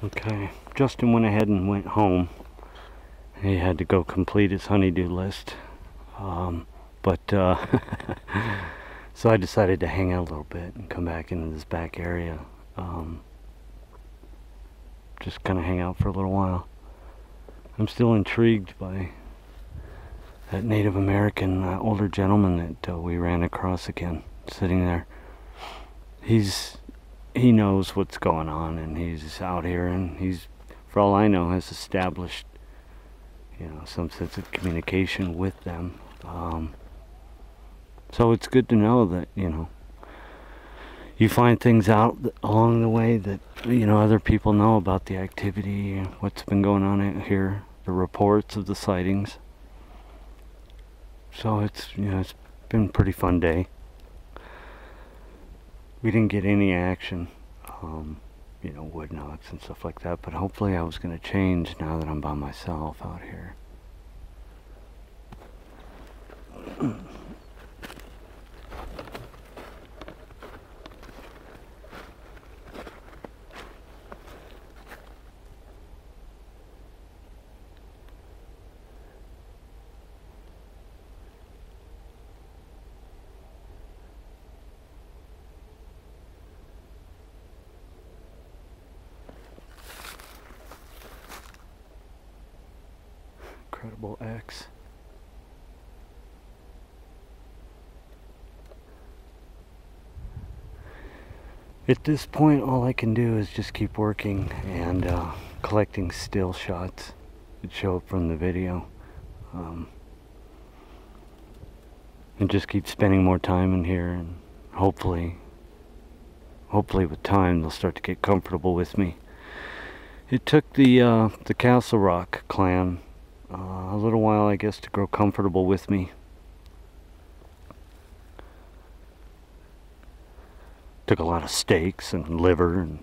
Okay, Justin went ahead and went home. He had to go complete his honeydew list. But so I decided to hang out a little bit and come back into this back area. Just kind of hang out for a little while. I'm still intrigued by that Native American older gentleman that we ran across again, sitting there. He knows what's going on, and he's out here, and he's, for all I know, has established, some sense of communication with them. So it's good to know that, you find things out along the way that, other people know about the activity, what's been going on out here, the reports of the sightings. So it's been a pretty fun day. We didn't get any action, wood knocks and stuff like that, but hopefully I was going to change now that I'm by myself out here. Incredible X. At this point, all I can do is just keep working and collecting still shots that show up from the video, and just keep spending more time in here, and hopefully with time they'll start to get comfortable with me. It took the Castle Rock clan a little while, I guess, to grow comfortable with me. Took a lot of steaks and liver and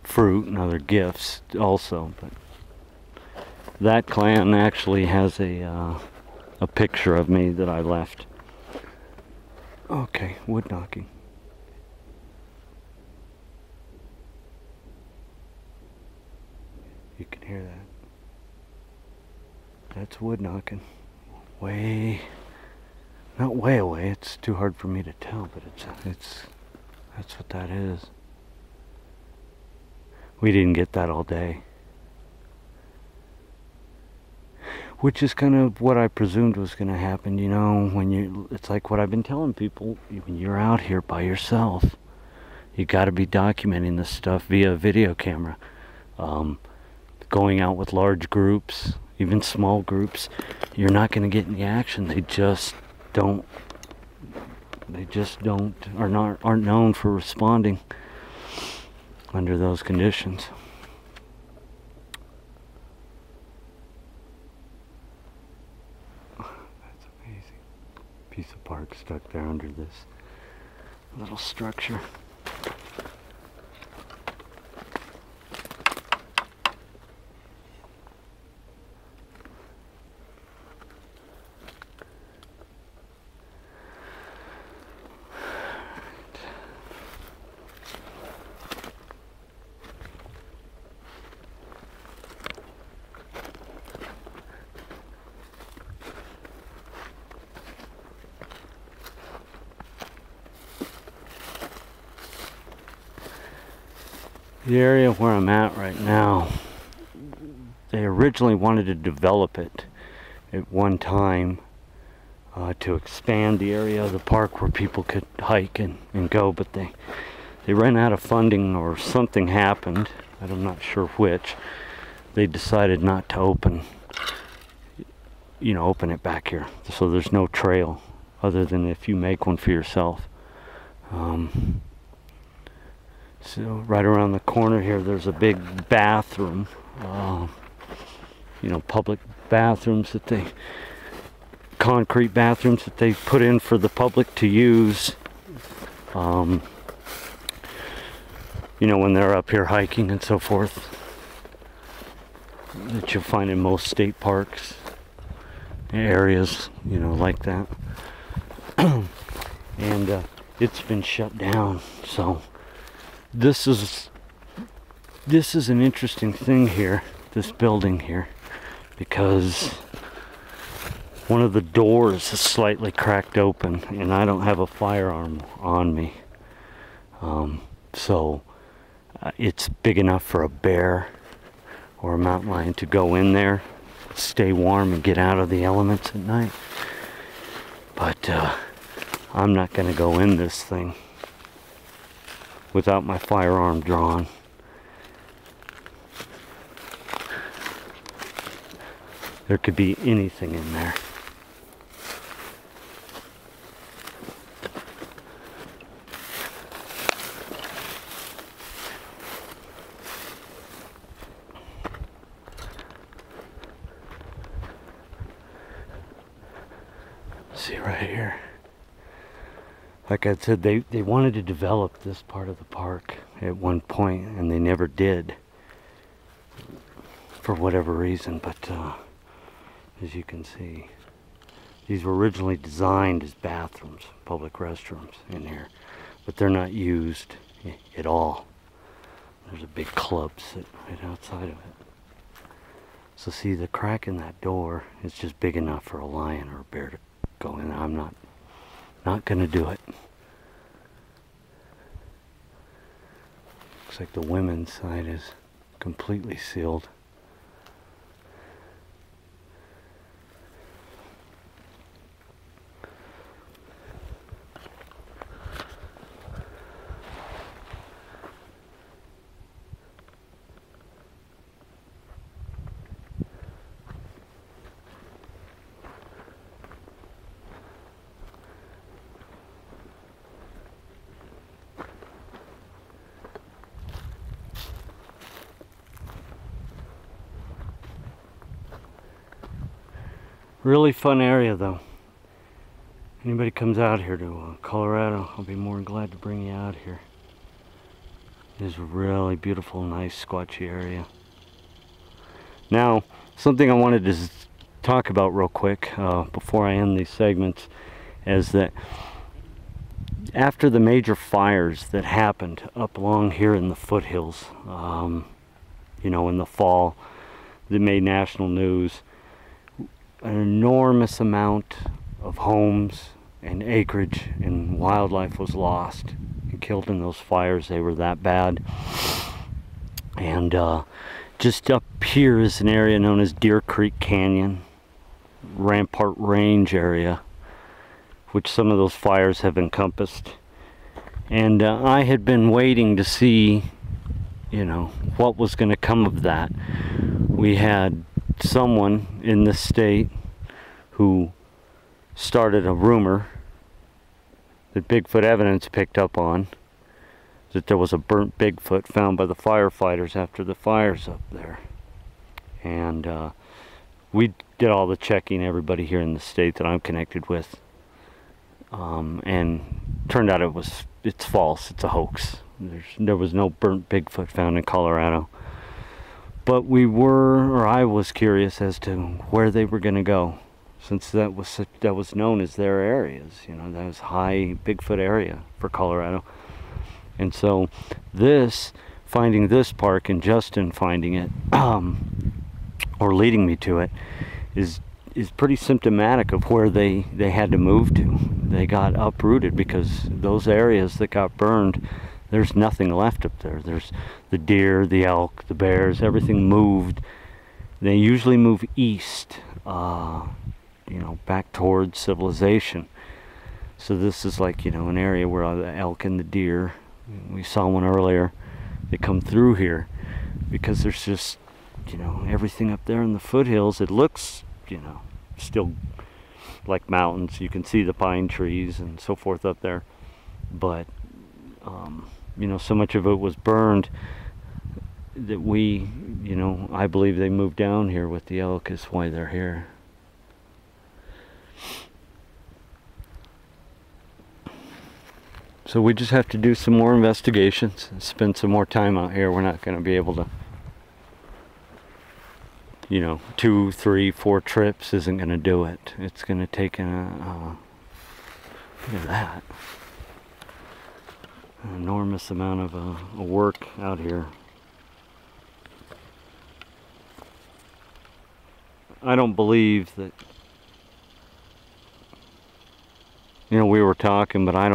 fruit and other gifts also, but that clan actually has a picture of me that I left. Okay, wood knocking. You can hear that. That's wood knocking. Not way away, it's too hard for me to tell, but that's what that is. We didn't get that all day. Which is kind of what I presumed was going to happen, it's like what I've been telling people, when you're out here by yourself, you got to be documenting this stuff via video camera. Going out with large groups, even small groups, you're not going to get any action. They just aren't known for responding under those conditions. That's amazing. Piece of bark stuck there under this little structure. The area where I'm at right now, they originally wanted to develop it at one time to expand the area of the park where people could hike and go, but they ran out of funding or something happened. I'm not sure which. They decided not to open it back here. So there's no trail other than if you make one for yourself. So right around the corner here, there's a big bathroom, public bathrooms concrete bathrooms that they put in for the public to use, when they're up here hiking and so forth, that you'll find in most state parks, areas, like that. And it's been shut down, so this is This is an interesting thing here, this building here, because one of the doors is slightly cracked open and I don't have a firearm on me. So it's big enough for a bear or a mountain lion to go in there, stay warm and get out of the elements at night. But I'm not going to go in this thing without my firearm drawn. There could be anything in there. See right here. Like I said, they wanted to develop this part of the park at one point, and they never did for whatever reason. But as you can see, these were originally designed as bathrooms, public restrooms in here, but they're not used at all. There's a big club sitting right outside of it. So see, the crack in that door is just big enough for a lion or a bear to go in. I'm not gonna do it. Looks like the women's side is completely sealed. Really fun area though. Anybody comes out here to Colorado, I'll be more than glad to bring you out here. It is a really beautiful, nice, squatchy area. Now, something I wanted to talk about real quick before I end these segments is that after the major fires that happened up along here in the foothills, you know, in the fall, that made national news, an enormous amount of homes and acreage and wildlife was lost and killed in those fires. They were that bad. And just up here is an area known as Deer Creek Canyon, Rampart Range area, which some of those fires have encompassed. And I had been waiting to see, you know, what was going to come of that. We had someone in the state who started a rumor that Bigfoot evidence picked up on, that there was a burnt Bigfoot found by the firefighters after the fires up there. And we did all the checking, everybody here in the state that I'm connected with, and turned out it's false, it's a hoax. There was no burnt Bigfoot found in Colorado. But I was curious as to where they were going to go, since that was known as their areas. You know, that was high Bigfoot area for Colorado. And so finding this park and Justin finding it, or leading me to it, is pretty symptomatic of where they had to move to. They got uprooted because those areas that got burned, there's nothing left up there. There's the deer, the elk, the bears, everything moved. They usually move east, you know, back towards civilization. So this is like, you know, an area where the elk and the deer, we saw one earlier, they come through here because there's just, you know, everything up there in the foothills. It looks, you know, still like mountains. You can see the pine trees and so forth up there. But you know, so much of it was burned that you know, I believe they moved down here with the elk is why they're here. So we just have to do some more investigations and spend some more time out here. We're not going to be able to, you know, 2, 3, 4 trips isn't going to do it. It's going to take look at that. An enormous amount of work out here. I don't believe that, you know, we were talking, but I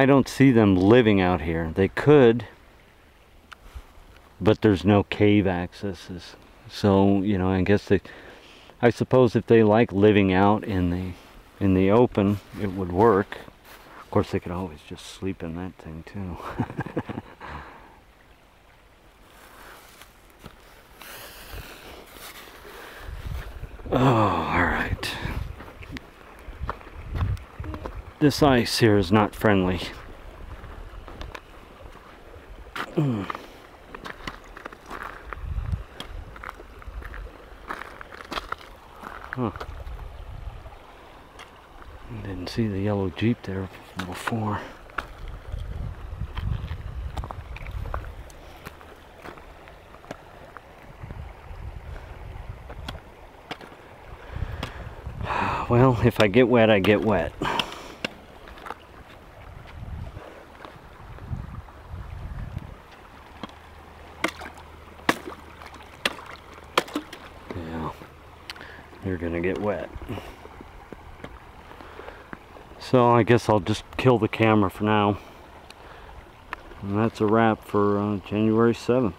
don't see them living out here. They could, but there's no cave accesses. So, you know, I suppose if they like living out in the open, it would work. Of course, they could always just sleep in that thing too. Oh, all right. This ice here is not friendly. Huh. Didn't see the yellow Jeep there before. Well, if I get wet, I get wet. Yeah, you're gonna get wet. So I guess I'll just kill the camera for now. And that's a wrap for January 7th.